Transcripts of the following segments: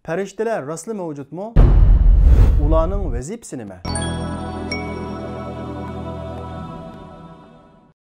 Perişteler rastlı mevcut mu? Ulanın vazifesi nima?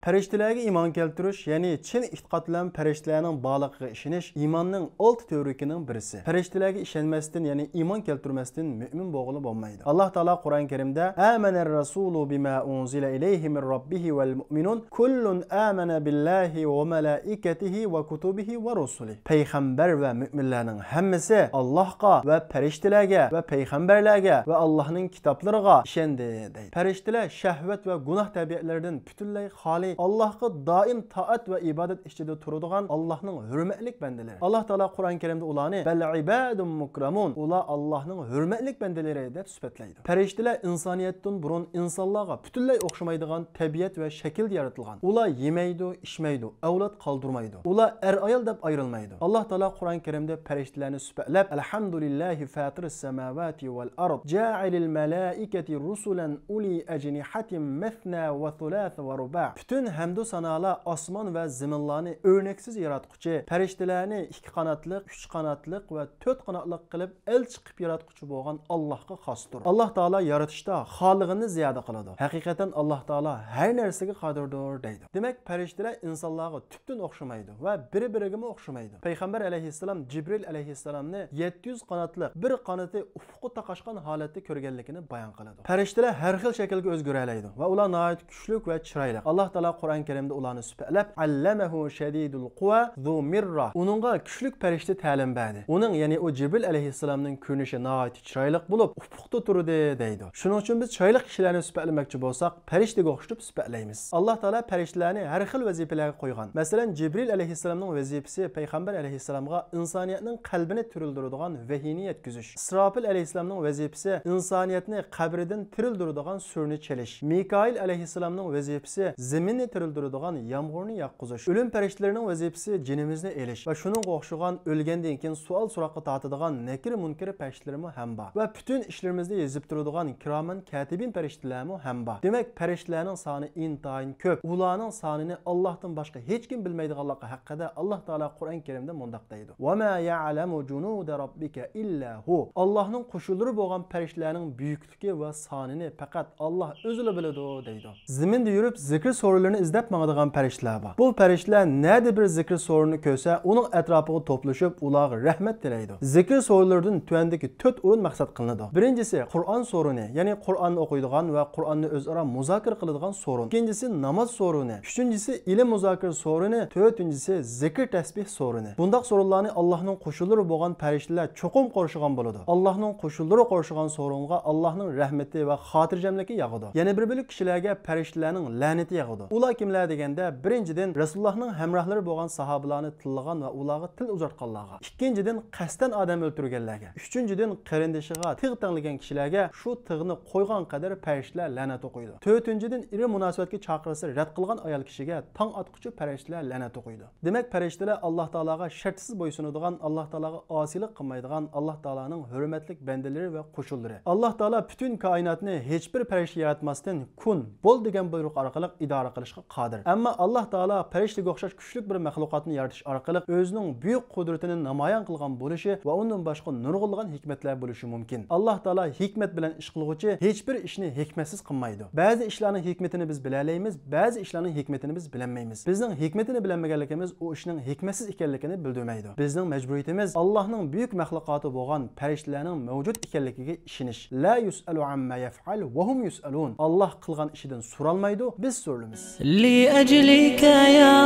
Periştelerge iman keltirish, ya'ni chin e'tiqod bilan perishtalarning borligiga ishonish imonning 6 tavrikining birisi. Perishtalarga ishonmasdan, ya'ni iman keltirmasdan mu'min bo'g'ili bo'lmaydi. Alloh taolo Qur'on Karimda "Amanar rasulu bima unzila ilayhi min robbihi vel mu'minun kullun amana billahi va malaikatihi va kutubihi va rusulihi." Payg'ambar va mu'minlarning hammasi Allohga va perishtalarga va payg'ambarlarga va Allohning kitoblariga ishondi deydi. Perishtalar shahvat va gunoh tabiatlaridan butunlay xoli, Allah'a daim taat ve ibadet içinde turadigan Allah'ın hürmetlik bendeleri. Allah Teala Kur'an-ı Kerim'de ulanı bel ibadun mukramun. Ula Allah'ın hürmetlik bendeleri deb süpetleydi. Periştiler insaniyetten burun insanlığa bütünley okşamaydigan tabiat ve şekil yaratılgan. Ula yemeydi, içmeydi, evlat kaldırmaydı. Ula ayal deb ayrılmaydı. Allah Teala Kur'an-ı Kerim'de periştilerini süpetlep elhamdülillahi fatiris semavati vel ard ca'ilil melaiketi rusulen uli ecnihatin methna ve thulatha ve ruba'. Bütün hamdu sanalar osmon ve ziminlarni örneksiz yaratquchi, periştelerni 2 qanotliq, 3 qanotliq ve 4 qanotliq qilib el chiqib yaratquchi bo'lgan Allohga xosdir. Alloh taolo yaratishda xolig'ini ziyoda qiladi. Haqiqatan Alloh taolo har narsaga qodirdir deydi. Demak, perişteler insonlarga tubdan o'xshamaydi va bir-biriga o'xshamaydi. Payg'ambar alayhissalom Jibril alayhissalomni 700 qanotliq bir qanoti ufqqa taqashgan holatda ko'rganligini bayon qiladi. Perişteler har xil shaklga o'zgaradi va ular nihoyat kuchli va chiroyli. Alloh taolo Qur'on Karim'de ularni süpetlep "Allamahu shadidul quwa zu mirra." Onunğa küçlük perişte ta'lim berdi. Onun, yani o Cibril aleyhisselamның ko'rinishi nihoyat chiroyli bo'lib, ufqda turdi deydi. Shuning uchun biz chiroyli kishilarni süpetlemoqchi bo'lsak, periştega o'xshatib süpetlaymiz. Alloh taolo periştlarni har xil vazifalarga qo'ygan. Masalan, Cibril aleyhisselamның vazifasi payg'ambar aleyhisselamga insoniyatning qalbini tirildiradigan vahiyni yetkazish. İsrafil aleyhisselamның vazifasi insoniyatni qabridan tirildiradigan surni chelish. Mikail aleyhisselamның vazifasi zeminni tirildiradigan yağmurni yaqqızish. Ölüm periştelerinin vazifesi cinimizni elish ve şunun o'xshagan o'lgandan keyin sual so'roqqa tortadigan nakir munkir periştelerimi ham bor. Ve bütün işlerimizde yezib turadigan kiroman katibin periştelerimi ham bor. Demek periştelerning soni intayin ko'p. Ularning sonini Allohdan boshqa hech kim bilmaydiganligi haqida Alloh taolo Qur'on Karimda mundaq deydi. "Va ma ya'lamu junuda robbika illa hu." Allohning qo'shunlari bo'lgan periştelerning buyukligi va sonini faqat Alloh o'zi biladi deydi. Ziminda yurib zikr sorularını izlep mağdığan perişteler var. Bu perişteler nerede bir zikir sorunu görse onun etrafına toplaşıp ulağı rahmet dileydi. Zikir sorularının tüvendeki 4 urun maksat kılındı. Birincisi Kur'an sorunu, yani Kur'an'ı okuyduğun ve Kur'an'ı özara muzakir kılıdığın sorun. İkincisi namaz sorunu. Üçüncüsü ilim muzakir sorunu. Dördüncüsü zikir tesbih sorunu. Bundak sorularını Allah'ın koşulları boğan perişteler çokum koruşuğan buludu. Allah'ın koşulları koruşuğan sorunga Allah'ın rahmeti ve hatırcemliki yağıdı. Yani bir bölük kişilerge periştelerin laneti yağıdı. Ular kimler degende birinciden Resulullah'ның hemrahları bo'lgan sahabalarni tillagan ve ularga til uzatganlarga. İkinciden qasdan adam öldürgenlerge. Üçüncüden qarindishiga tig' tanlagan kishilarga shu tig'ni qo'ygan qadar perişteler la'nat o'qiydi. To'rtinchidan iri munosabatga chaqirsa rad qilgan ayol kishiga tong otquchi perişteler la'nat o'qiydi. Demak, perişteler Alloh taologa shartsiz bo'ysunadigan, Alloh taologa osilik qilmaydigan Alloh taoloning hurmatli bandalari va qo'shunlari. Alloh taolo bütün koinotni hech bir perişte yaratmasdan kun bo'l degan buyruq orqali idora qilishga qodir. Ama Allah Taala periştege o'xshash kuchli bir maxluqotni yaratish orqali o'zining buyuk qudratini namoyon qilgan bo'lishi va undan boshqa nurg'unlagan hikmatlar bo'lishi mumkin. Alloh Taala hikmat bilan ish qilguvchi hech bir ishni hikmatsiz qilmaydi. Ba'zi ishlarning hikmatini biz bilalaymiz, ba'zi ishlarning hikmatini biz bilmaymiz. Bizning hikmatini bilmaganligimiz o ishning hikmatsiz ekanligini bildirmaydi. Bizning majburiyatimiz Allohning buyuk maxluqoti bo'lgan perishtalarning mavjud ekanligiga ishonish. La yusalu amma yaf'al va hum yusalun. Alloh qilgan ishidan so'ralmaydi, biz so'ralamiz. لأجلك يا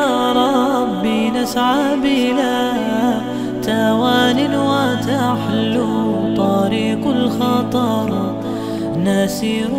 ربي نسعى بلا توان وتحلو طريق الخطر نسير